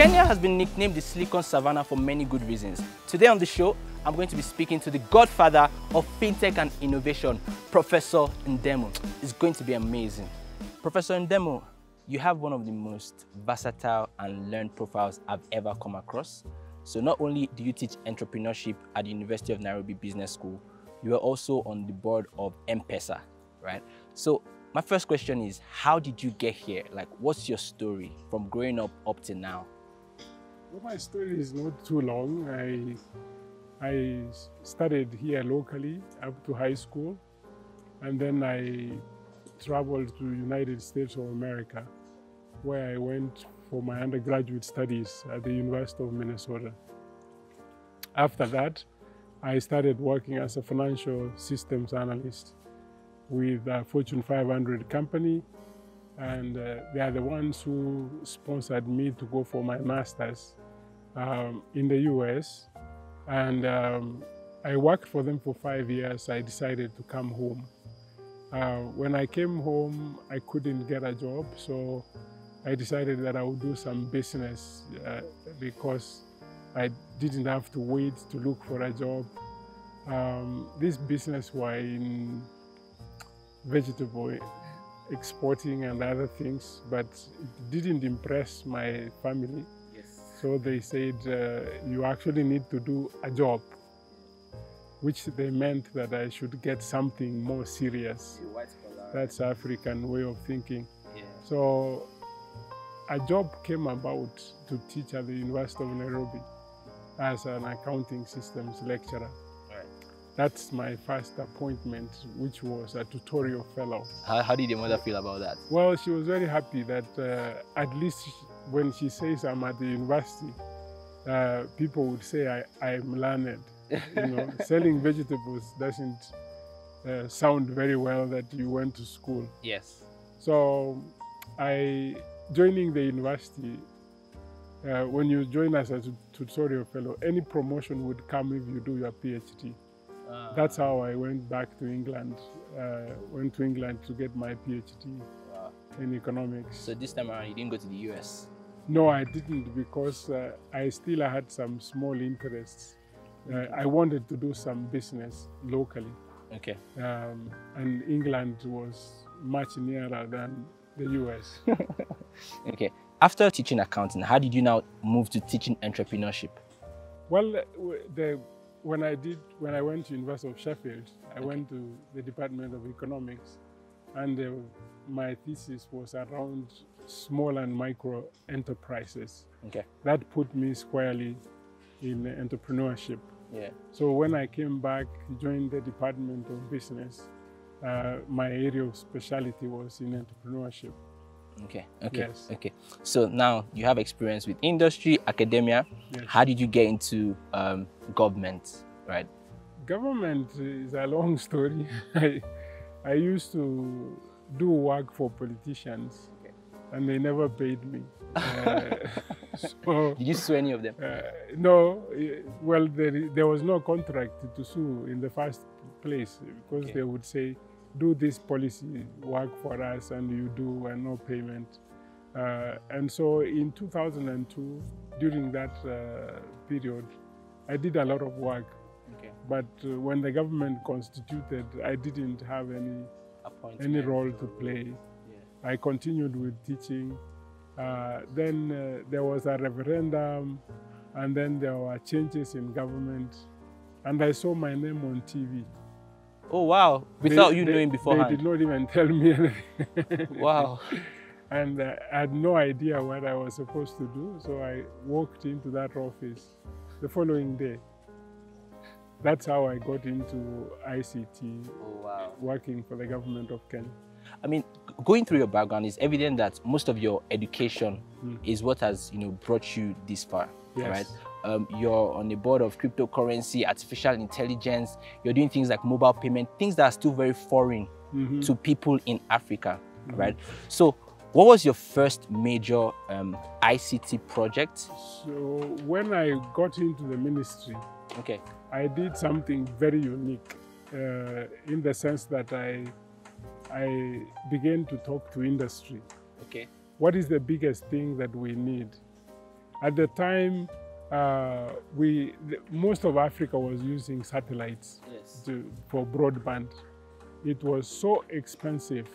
Kenya has been nicknamed the Silicon Savannah for many good reasons. Today on the show, I'm going to be speaking to the godfather of fintech and innovation, Professor Ndemo. It's going to be amazing. Professor Ndemo, you have one of the most versatile and learned profiles I've ever come across. So not only do you teach entrepreneurship at the University of Nairobi Business School, you are also on the board of M-Pesa, right? So my first question is, how did you get here? Like, what's your story from growing up to now? Well, my story is not too long. I studied here locally up to high school, and then I traveled to the United States of America, where I went for my undergraduate studies at the University of Minnesota. After that, I started working as a financial systems analyst with a Fortune 500 company, and they are the ones who sponsored me to go for my master's in the US. And I worked for them for 5 years. I decided to come home. When I came home, I couldn't get a job, so I decided that I would do some business because I didn't have to wait to look for a job. This business was in vegetable exporting and other things, but it didn't impress my family. Yes. So they said, you actually need to do a job, which they meant that I should get something more serious. That's African way of thinking. Yeah. So a job came about to teach at the University of Nairobi as an accounting systems lecturer. That's my first appointment, which was a tutorial fellow. How did your mother feel about that? Well, she was very happy that at least when she says I'm at the university, people would say I'm learned. You know, selling vegetables doesn't sound very well that you went to school. Yes. So joining the university, when you join as a tutorial fellow, any promotion would come if you do your PhD. That's how I went back to England, went to England to get my PhD in economics. So this time around, you didn't go to the US? No, I didn't, because I still had some small interests. I wanted to do some business locally. Okay. And England was much nearer than the US. Okay. After teaching accounting, how did you now move to teaching entrepreneurship? Well, when I went to University of Sheffield, I went to the Department of Economics, and my thesis was around small and micro enterprises. Okay. That put me squarely in entrepreneurship. Yeah. So when I came back, joined the Department of Business, my area of specialty was in entrepreneurship. Okay. Okay. Yes. Okay. So now you have experience with industry, academia. Yes. How did you get into government, right? Government is a long story. I used to do work for politicians, and they never paid me. So, did you sue any of them? No. Well, there was no contract to sue in the first place, because they would say, do this policy work for us, and you do, and no payment. And so in 2002, during that period, I did a lot of work. Okay. But when the government constituted, I didn't have any role to play. Yeah. I continued with teaching. Then there was a referendum, and then there were changes in government, and I saw my name on TV. Oh, wow. Without you knowing beforehand? They did not even tell me anything. Wow. And I had no idea what I was supposed to do, so I walked into that office the following day. That's how I got into ICT, working for the government of Kenya. I mean, going through your background, it's evident that most of your education is what has, brought you this far, Yes. right? You're on the board of cryptocurrency, artificial intelligence. You're doing things like mobile payment, things that are still very foreign to people in Africa, right? So, what was your first major ICT project? So when I got into the ministry, Okay. I did something very unique in the sense that I began to talk to industry. Okay. What is the biggest thing that we need? At the time, most of Africa was using satellites for broadband. It was so expensive.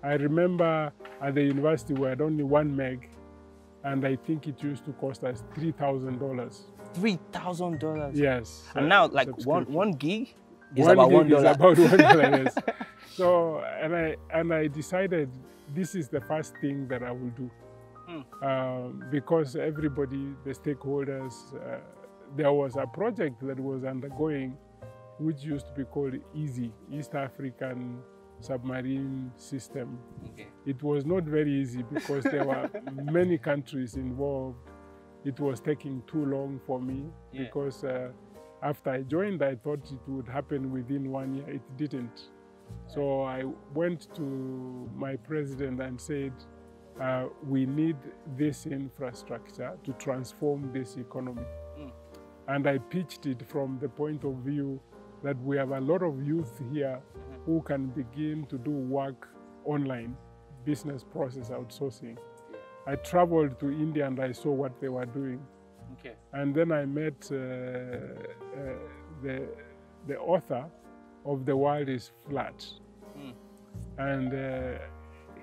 I remember at the university we had only 1 meg, and I think it used to cost us $3,000. $3,000. Yes. And now, like one gig is $1 about $1. Is about $1. Yes. So, and I decided this is the first thing that I will do, because everybody, the stakeholders, there was a project that was undergoing, which used to be called EASY, East African Submarine System. Okay. It was not very easy because there were many countries involved. It was taking too long for me because after I joined, I thought it would happen within 1 year. It didn't. So I went to my president and said, we need this infrastructure to transform this economy. And I pitched it from the point of view that we have a lot of youth here who can begin to do work online, business process outsourcing. I traveled to India and I saw what they were doing. Okay. And then I met the author of The World is Flat. And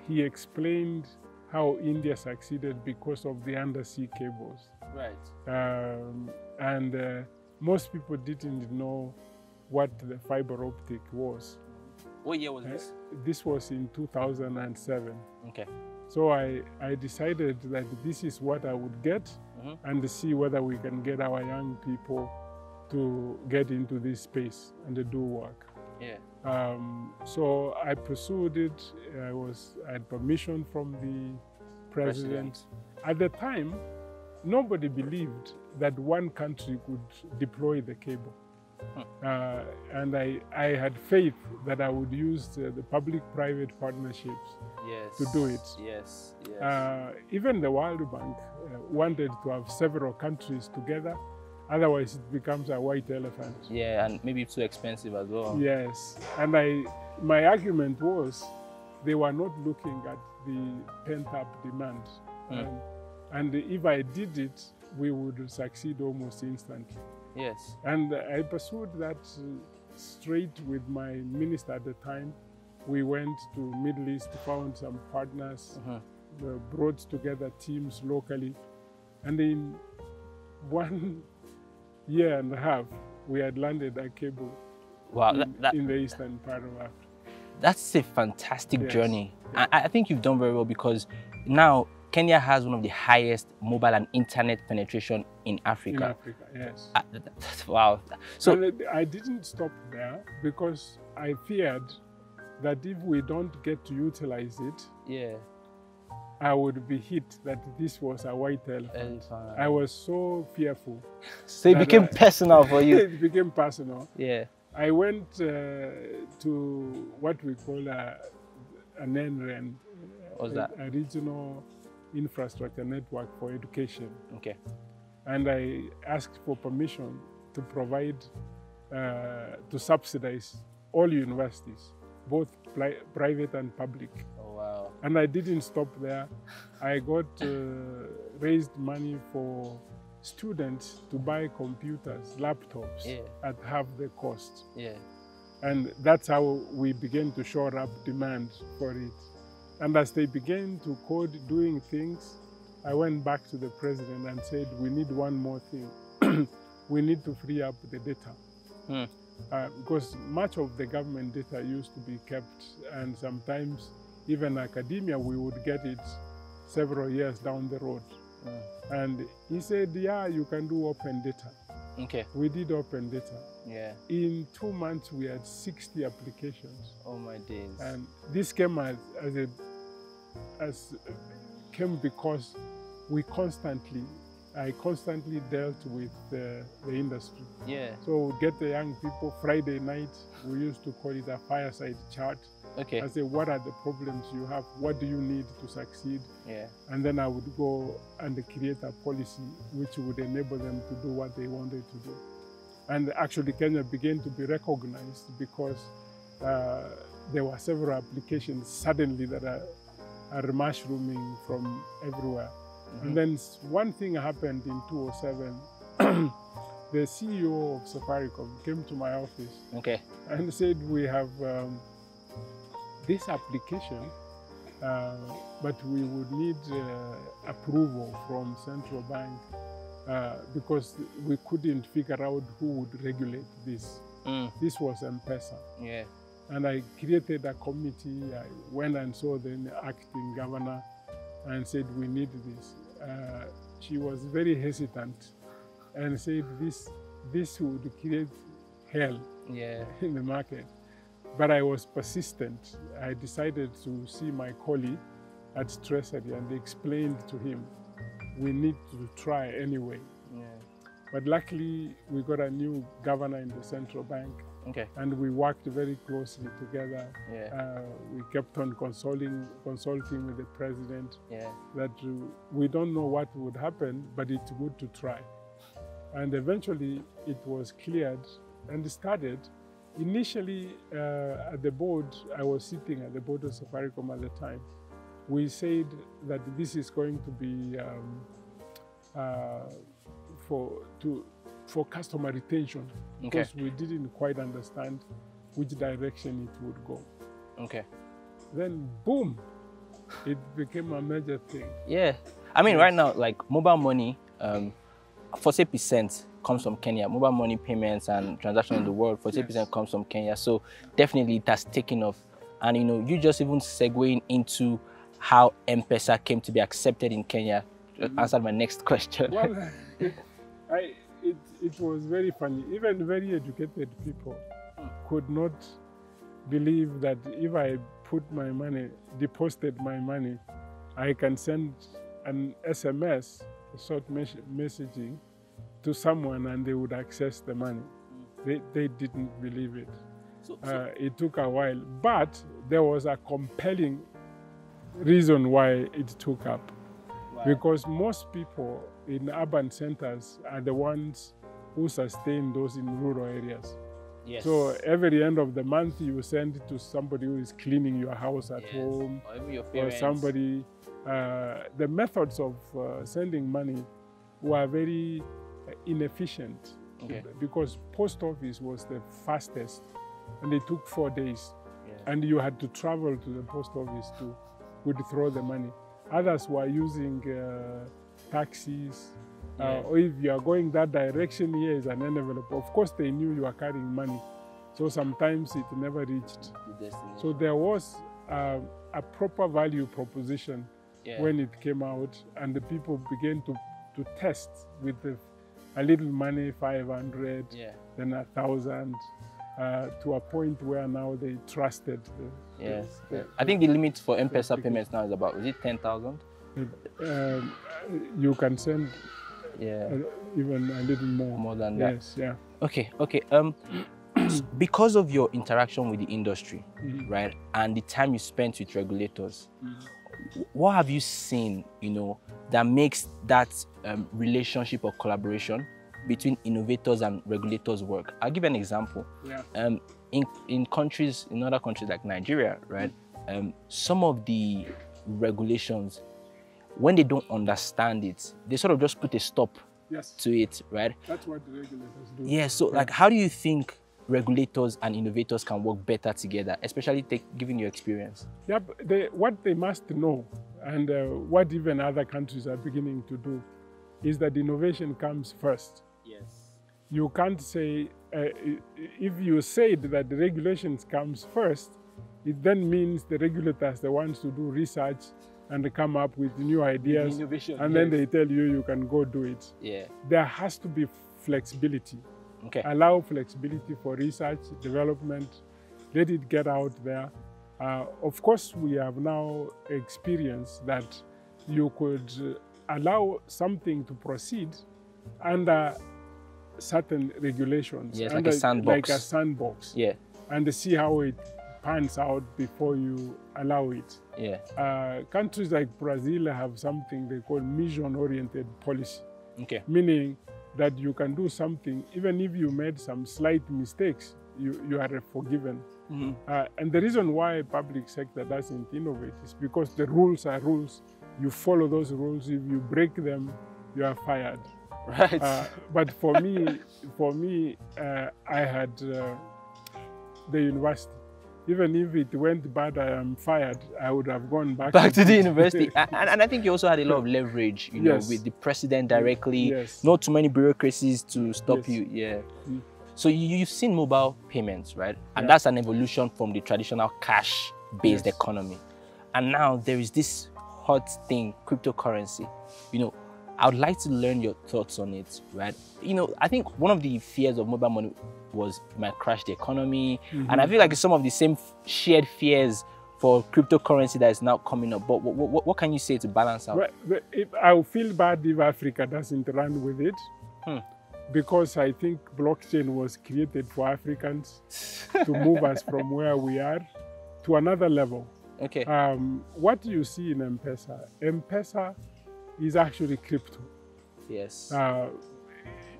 he explained how India succeeded because of the undersea cables. Right. And most people didn't know what the fiber optic was. What year was this? This was in 2007. Okay. So I decided that this is what I would get and see whether we can get our young people to get into this space and to do work. Yeah. So I pursued it. I had permission from the president. At the time, nobody believed that one country could deploy the cable. And I had faith that I would use the public-private partnerships to do it. Yes. Even the World Bank wanted to have several countries together, otherwise it becomes a white elephant. Yeah, and maybe too expensive as well. Yes, and my argument was they were not looking at the pent-up demand. And if I did it, we would succeed almost instantly. Yes. And I pursued that straight with my minister at the time. We went to Middle East, found some partners, brought together teams locally. And in 1.5 years, we had landed a cable in the eastern part of Africa. That's a fantastic journey. I think you've done very well because now Kenya has one of the highest mobile and internet penetration in Africa. In Africa, yes. Wow. So and I didn't stop there because I feared that if we don't get to utilize it, I would be hit that this was a white elephant. I was so fearful. So it became personal for you. It became personal. Yeah. I went to what we call an NREN, What's that? A regional infrastructure network for education. Okay. And I asked for permission to provide, to subsidize all universities, both private and public. Oh, wow. And I didn't stop there. I got raised money for students to buy computers, laptops at half the cost. Yeah. And that's how we began to shore up demand for it. And as they began to code doing things, I went back to the president and said, we need one more thing. We need to free up the data. Because much of the government data used to be kept, and sometimes even academia, we would get it several years down the road. And he said, yeah, you can do open data. Okay. We did open data. Yeah. In 2 months, we had 60 applications. Oh my days. And this came came because I constantly dealt with the industry. Yeah. So we'd get the young people Friday night, we used to call it a fireside chat. Okay. I say, what are the problems you have? What do you need to succeed? Yeah. And then I would go and create a policy which would enable them to do what they wanted to do. And actually Kenya began to be recognized because there were several applications suddenly that are mushrooming from everywhere. Mm-hmm. And then one thing happened in 2007. The CEO of Safaricom came to my office, okay, and said, we have this application, but we would need approval from central bank because we couldn't figure out who would regulate this. This was M-Pesa. Yeah. And I created a committee. I went and saw the acting governor and said, we need this. She was very hesitant and said this would create hell in the market. But I was persistent. I decided to see my colleague at Treasury and explained to him, we need to try anyway. Yeah. But luckily, we got a new governor in the central bank. Okay. And we worked very closely together. Yeah. We kept on consulting with the president that we don't know what would happen, but it's good to try. And eventually it was cleared and started. Initially at the board, I was sitting at the board of Safaricom at the time. We said that this is going to be for customer retention, because we didn't quite understand which direction it would go. Okay. Then boom, it became a major thing. Yeah. I mean, right now, like mobile money, 40% comes from Kenya. Mobile money payments and transactions in the world, 40% comes from Kenya. So definitely it has taken off. And you know, you just even segueing into how M-Pesa came to be accepted in Kenya answered my next question. Well, it was very funny. Even very educated people could not believe that if I deposited my money, I can send an SMS, short messaging, to someone and they would access the money. They didn't believe it. It took a while, but there was a compelling reason why it took up. Wow. Because most people in urban centers are the ones who sustain those in rural areas. Yes. So every end of the month you send it to somebody who is cleaning your house at home, or somebody. The methods of sending money were very inefficient, because post office was the fastest and it took 4 days, and you had to travel to the post office to withdraw the money. Others were using taxis, or if you are going that direction, here is an envelope. Of course, they knew you are carrying money, so sometimes it never reached the destination. So there was a proper value proposition when it came out, and the people began to test with a little money, 500, then 1,000, to a point where now they trusted. I think the limit for M-Pesa payments now is about, is it 10,000? You can send even a little more. More than that. Yes, yeah. Okay. Because of your interaction with the industry, right, and the time you spent with regulators, what have you seen, you know, that makes that relationship or collaboration between innovators and regulators work? I'll give an example. In other countries like Nigeria, right, some of the regulations, when they don't understand it, they sort of just put a stop to it, right? That's what the regulators do. Yeah, so like, how do you think regulators and innovators can work better together, especially given your experience? Yeah, what they must know, and what even other countries are beginning to do, is that innovation comes first. Yes. You can't say, if you said that the regulations comes first, it then means the regulators, the ones to do research and come up with new ideas, and then they tell you you can go do it. Yeah. There has to be flexibility. Okay. Allow flexibility for research, development, let it get out there. Of course, we have now experienced that you could allow something to proceed under certain regulations. Yes, under, like a sandbox. Like a sandbox. Yeah. And see how it pans out before you allow it. Yeah. Countries like Brazil have something they call mission-oriented policy. Okay. Meaning that you can do something, even if you made some slight mistakes, you are forgiven. Mm-hmm. And the reason why public sector doesn't innovate is because the rules are rules. You follow those rules. If you break them, you are fired. Right. But for me, I had the university. Even if it went bad, I am fired, I would have gone back to the university. And I think you also had a lot of leverage, you know, yes. with the president directly. Yes. Not too many bureaucracies to stop yes. you. Yeah. Mm. So you've seen mobile payments, right? And yeah. that's an evolution from the traditional cash-based yes. economy. And now there is this hot thing, cryptocurrency. You know, I would like to learn your thoughts on it, right? You know, I think one of the fears of mobile money was it might crash the economy. Mm-hmm. And I feel like it's some of the same shared fears for cryptocurrency that is now coming up. But what can you say to balance out? Well, I would feel bad if Africa doesn't run with it. Because I think blockchain was created for Africans to move us from where we are to another level. Okay. What you see in M-Pesa is actually crypto. Yes.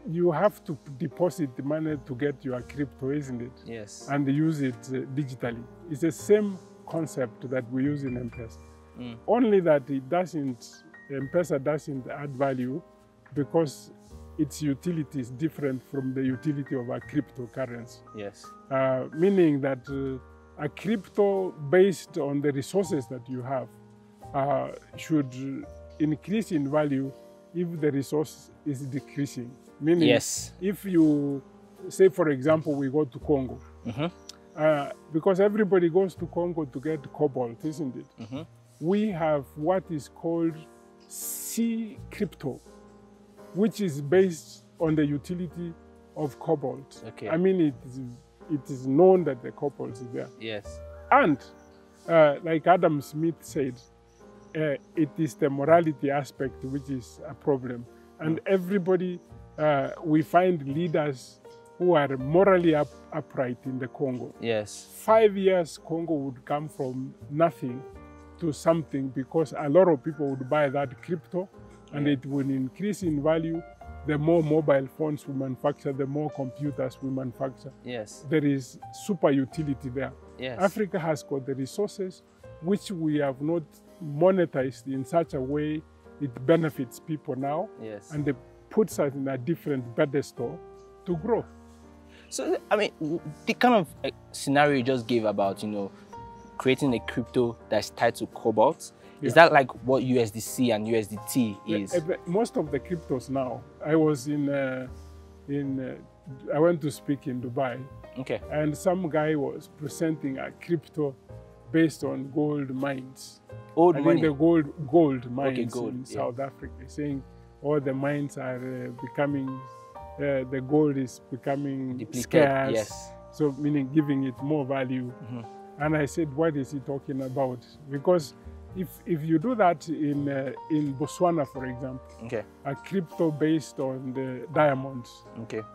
You have to deposit the money to get your crypto, isn't it? Yes. And use it digitally. It's the same concept that we use in M-Pesa. Only that M-Pesa doesn't add value because its utility is different from the utility of a cryptocurrency. Yes. Meaning that a crypto based on the resources that you have should increase in value if the resource is decreasing. Meaning, yes. if you say, for example, we go to Congo, because everybody goes to Congo to get cobalt, isn't it? We have what is called C crypto, which is based on the utility of cobalt. Okay. I mean, it is known that the cobalt is there. Yes. And like Adam Smith said, it is the morality aspect which is a problem. And everybody, we find leaders who are morally upright in the Congo. Yes. 5 years, Congo would come from nothing to something because a lot of people would buy that crypto and it will increase in value. The more mobile phones we manufacture, the more computers we manufacture. Yes. There is super utility there. Yes. Africa has got the resources which we have not monetized in such a way it benefits people now. Yes. And it puts us in a different pedestal to grow. So, I mean, the kind of scenario you just gave about, you know, creating a crypto that's tied to cobalt, is that like what USDC and USDT is? Most of the cryptos now, I was I went to speak in Dubai. Okay. And some guy was presenting a crypto based on gold mines. Old money? The gold mines in South Africa, saying all the mines are becoming, the gold is becoming depleted, scarce. Yes. So meaning giving it more value. And I said, what is he talking about? Because if you do that in Botswana, for example, a crypto based on the diamonds,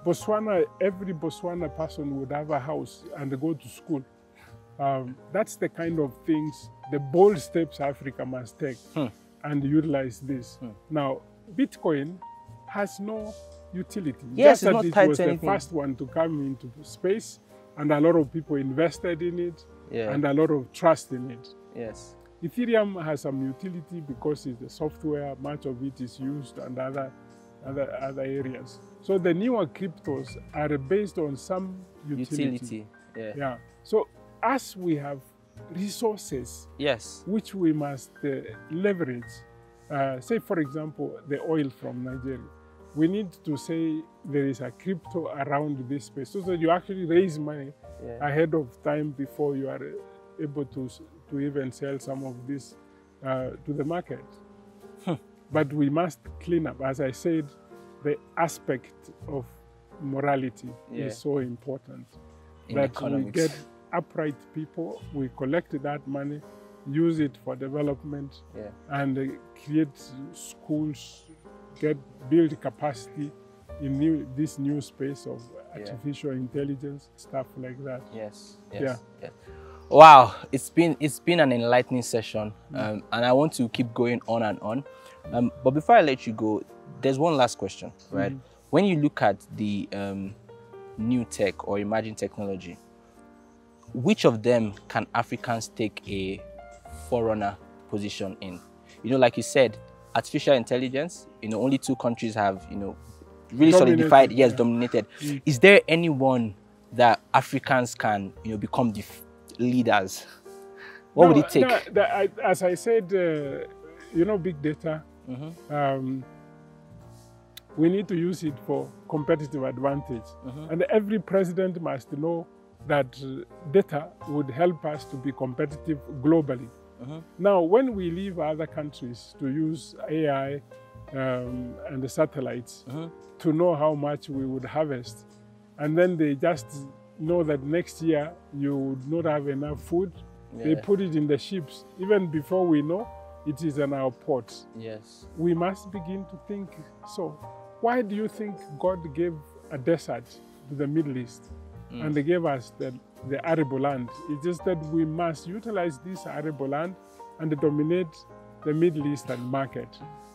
Botswana, every Botswana person would have a house and go to school. That's the kind of things, the bold steps Africa must take and utilize this. Now, Bitcoin has no utility. Yes, just it's that not it was the anything. first one to come into space, and a lot of people invested in it, and a lot of trust in it. Yes. Ethereum has some utility because it's the software, much of it is used, and other areas. So the newer cryptos are based on some utility. Yeah. So as we have resources, which we must leverage. Say, for example, the oil from Nigeria. We need to say there is a crypto around this space, so that you actually raise money ahead of time before you are able to even sell some of this to the market. But we must clean up, as I said, the aspect of morality is so important. In that economics. We get upright people, we collect that money, use it for development, and create schools, build capacity in this new space of artificial intelligence, stuff like that. Yes. Wow, it's been an enlightening session, and I want to keep going on and on. But before I let you go, there's one last question, right? When you look at the new tech or emerging technology, which of them can Africans take a forerunner position in? You know, like you said, artificial intelligence, you know, only 2 countries have, you know, really solidified, dominated. Is there anyone that Africans can, you know, become the leaders? What would it take? As I said, you know, big data, we need to use it for competitive advantage. And every president must know that data would help us to be competitive globally. Now, when we leave other countries to use AI and the satellites to know how much we would harvest, and then they just know that next year you would not have enough food, they put it in the ships. Even before we know, it is in our ports. We must begin to think, so why do you think God gave a desert to the Middle East and they gave us the arable land? It's just that we must utilize this arable land and dominate the Middle Eastern market.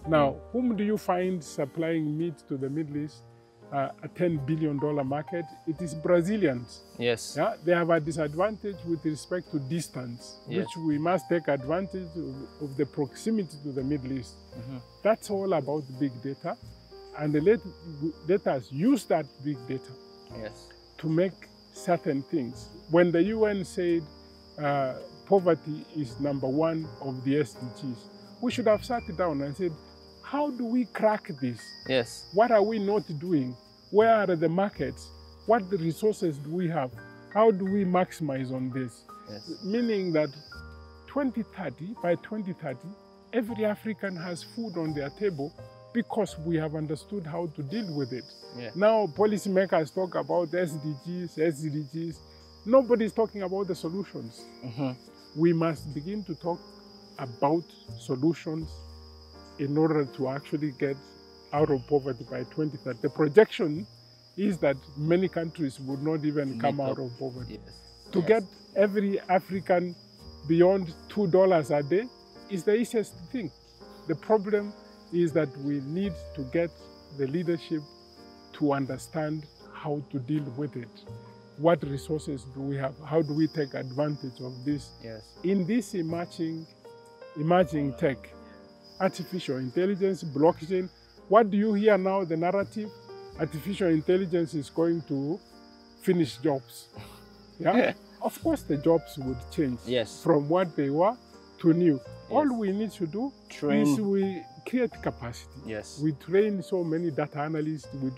Now, whom do you find supplying meat to the Middle East? A $10 billion market. It is Brazilians. They have a disadvantage with respect to distance, which we must take advantage of the proximity to the Middle East. That's all about big data. And let us use that big data to make certain things. When the UN said poverty is #1 of the SDGs, we should have sat down and said, how do we crack this? What are we not doing? Where are the markets? What resources do we have? How do we maximize on this? Meaning that by 2030, every African has food on their table because we have understood how to deal with it. Now, policymakers talk about SDGs. Nobody's talking about the solutions. We must begin to talk about solutions in order to actually get out of poverty by 2030. The projection is that many countries would not even come out of poverty. To get every African beyond $2 a day is the easiest thing. The problem is that we need to get the leadership to understand how to deal with it. What resources do we have? How do we take advantage of this? In this emerging tech, artificial intelligence, blockchain, what do you hear now, the narrative? Artificial intelligence is going to finish jobs. Of course, the jobs would change from what they were to new. All we need to do is we create capacity. We train so many data analysts, we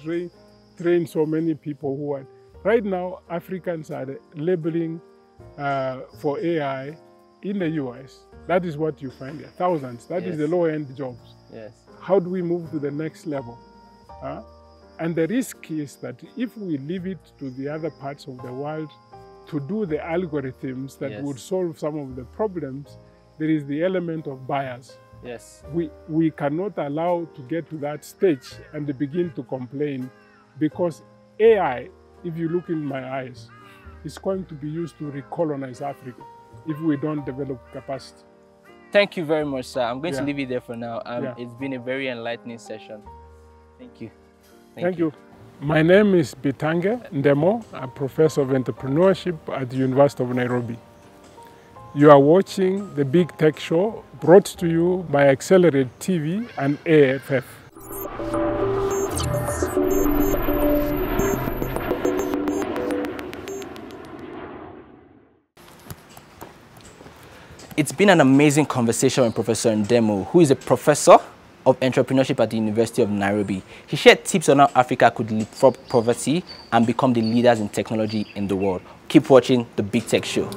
train so many people who are... Right now, Africans are labeling for AI in the US. That is what you find there, thousands. That is the low-end jobs. How do we move to the next level? And the risk is that if we leave it to the other parts of the world to do the algorithms that would solve some of the problems, there is the element of bias. We cannot allow to get to that stage and begin to complain, because AI, if you look in my eyes, is going to be used to recolonize Africa if we don't develop capacity. Thank you very much, sir. I'm going to leave it there for now. It's been a very enlightening session. Thank you. Thank you. My name is Bitange Ndemo, a professor of entrepreneurship at the University of Nairobi. You are watching the Big Tech Show, brought to you by Accelerate TV and AFF. It's been an amazing conversation with Professor Ndemo, who is a professor of entrepreneurship at the University of Nairobi. He shared tips on how Africa could leapfrog poverty and become the leaders in technology in the world. Keep watching the Big Tech Show.